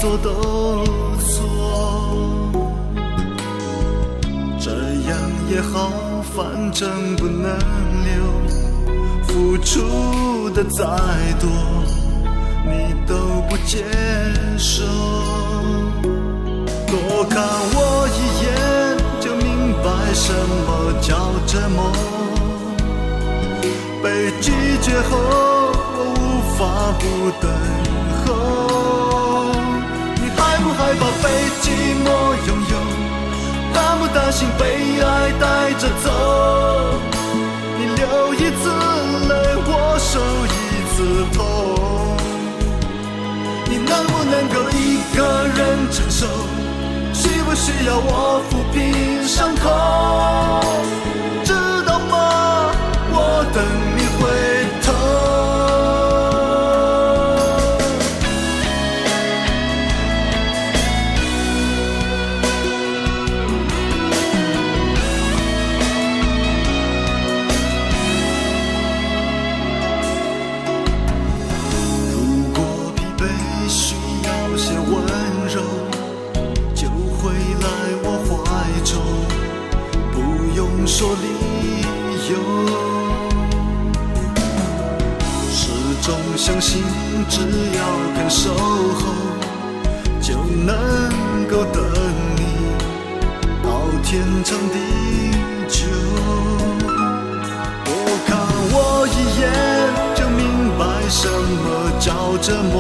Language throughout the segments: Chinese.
做都错，这样也好，反正不能留，付出的再多你都不接受。多看我一眼就明白什么叫折磨，被拒绝后我无法不等候。你害不害怕被寂寞拥有，担不担心被爱带着走？你流一次泪我受一次痛，你能不能够一个人承受？需不需要我抚平伤口？知道吗？我等你回头。如果疲惫需要些温柔，就回来我怀中，不用说理由。始终相信，只要肯守候，就能够等你到天长地久。多看我一眼，就明白什么叫折磨。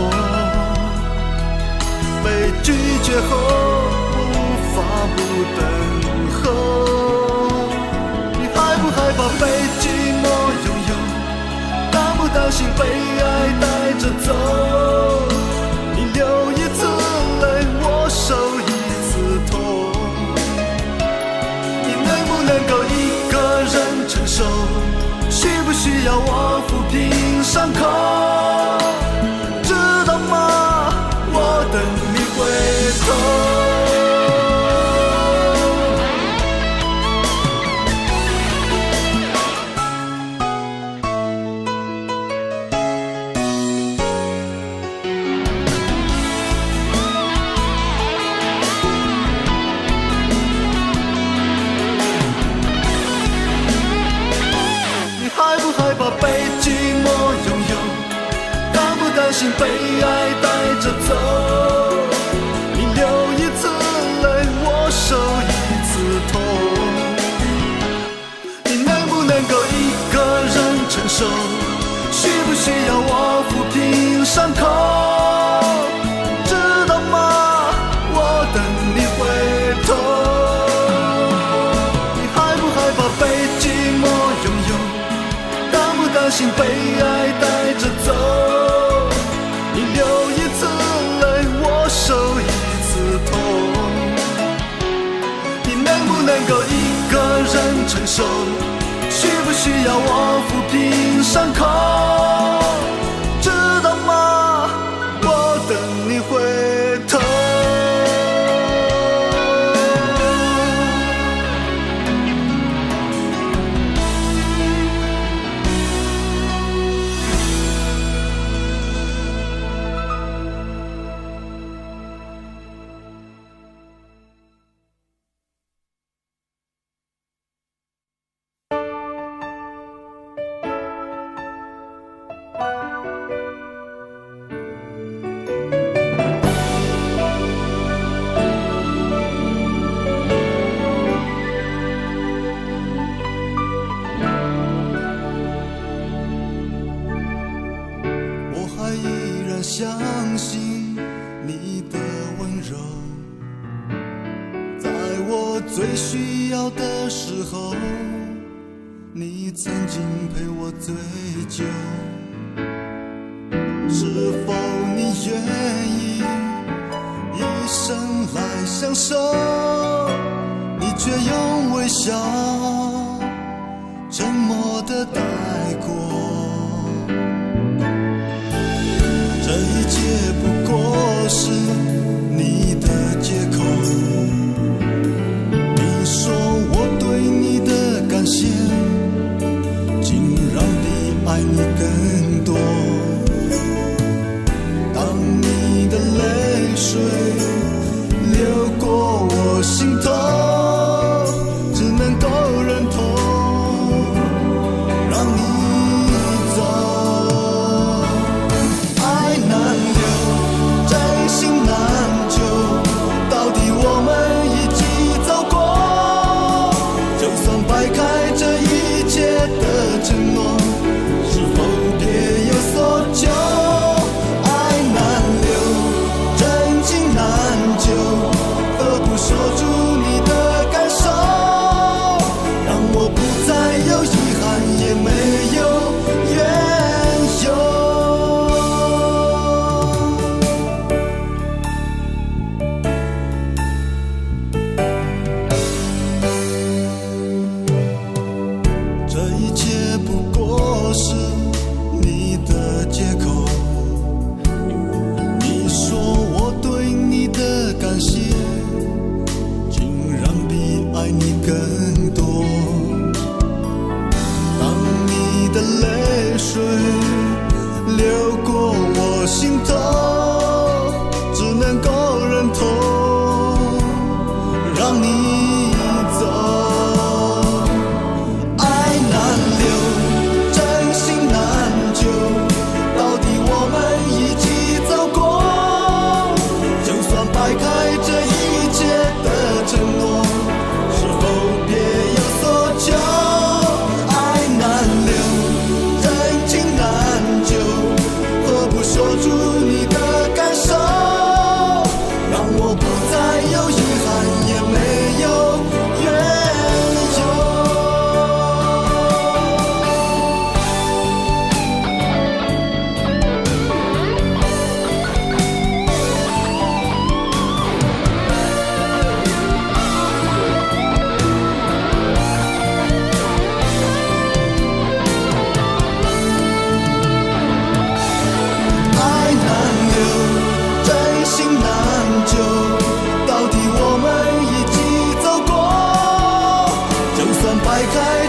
被拒绝后我无法不等候。你害不害怕被寂寞拥有？担不担心被爱带着走？你流一次泪我受一次痛，你能不能够一个人承受？需不需要我抚平伤口？知道吗？我等你回头。你害不害怕被寂寞拥有？担不担心被爱带着走？你流一次泪我受一次痛，你能不能够一个人承受？需不需要我抚平伤口？知道吗？我等你回头。你害不害怕被寂寞拥有？担不担心被爱带着走？你流一次泪我受一次痛，你能不能够一个人承受？需不需要我抚平伤口？知道吗？我等你回头。相信你的温柔，在我最需要的时候，你曾经陪我醉酒。是否你愿意一生来相守？你却用微笑沉默地带过。这一切不过是你的借口。你说我对你的感谢，竟让比爱你更多。当你的泪水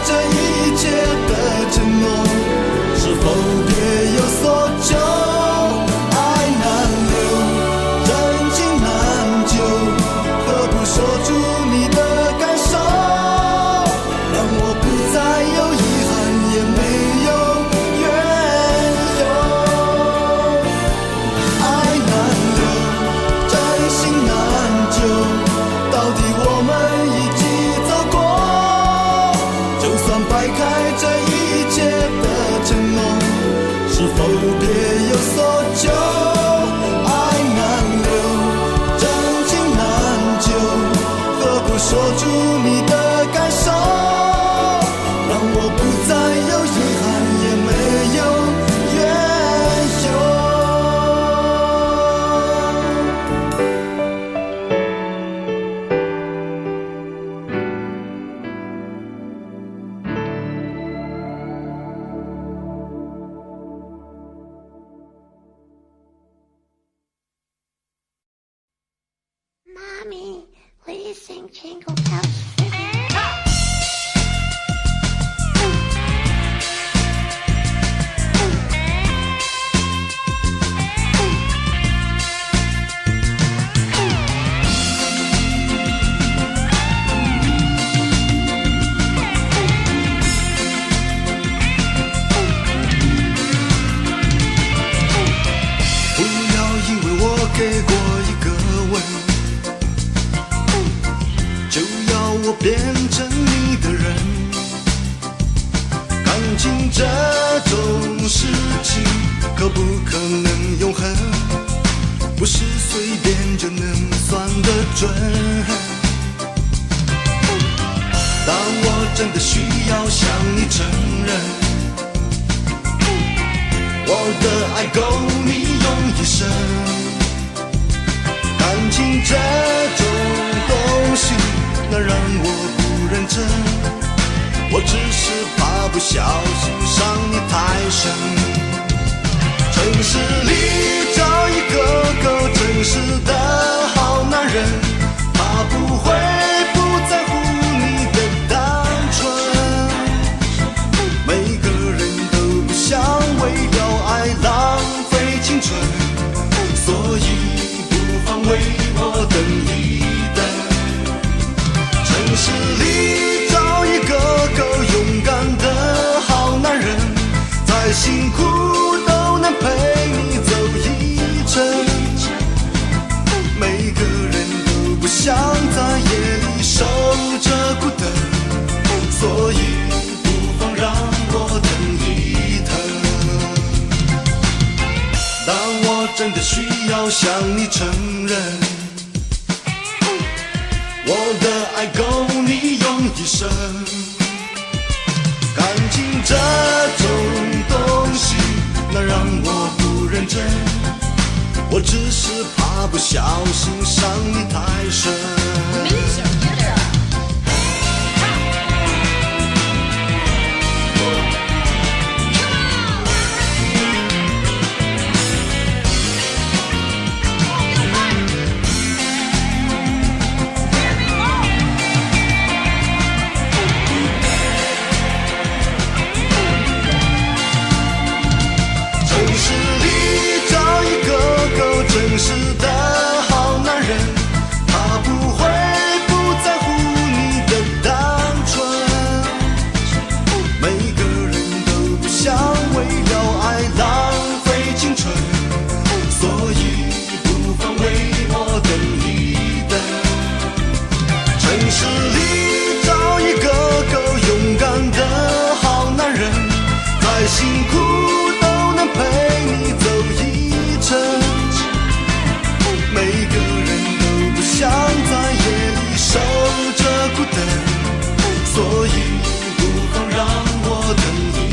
这一切的承诺，是否别有所求？爱难留，真情难救，何不说出你的感受，让我不再有遗憾，也没有缘由。爱难留，真心难救，到底我们一起走过，就算掰开这一切的承诺，是否别有所求？爱难留，真情难救，何不说出你的感受，让我不再有遗憾，也没有缘由。Mommy, will you sing Jingle Bells for me?不要因为我给过一个吻，就要我变成你的人。感情这种事情可不可能永恒？不是随便就能算得准。当我真的需要向你承认，我的爱够你用一生。感情这种东西能让我不认真，我只是怕不小心伤你太深。城市里找一个够诚实的好男人，他不会不在乎你的单纯。每个人都不想为了爱浪费青春，所以不妨为我等一等。城市里找一个够勇敢的好男人，再辛苦都能陪你走一程。每个人都不想在夜里守着孤灯，所以不妨让我等一等。当我真的需要向你承认，我的爱够你用一生。感情这种东西能让我不认真，我只是怕不小心伤你太深。诚实的好男人，他不会不在乎你的单纯。每个人都不想为了爱浪费青春，所以不妨为我等一等。城市里找一个够勇敢的好男人，再辛苦都能陪你走一程。每个人都不想在夜里守着孤灯，所以不妨让我等一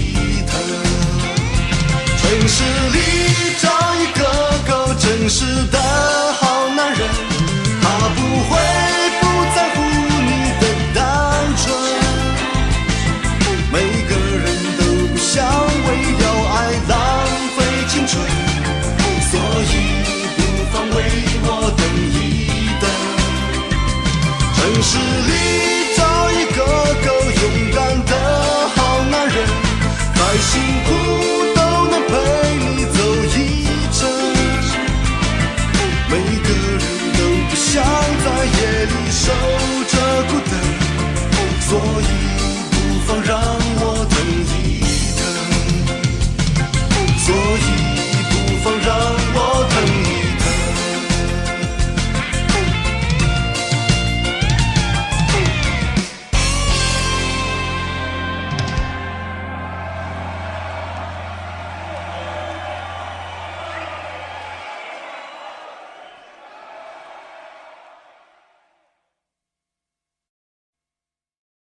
等。城市里找一个够诚实的好男人，他不会不在乎你的单纯。每个人都不想为了爱浪费青春，所以不妨为我等一等。城市里找一个够勇敢的每个人都不想在夜里守着孤单，所以不妨让我等一等，所以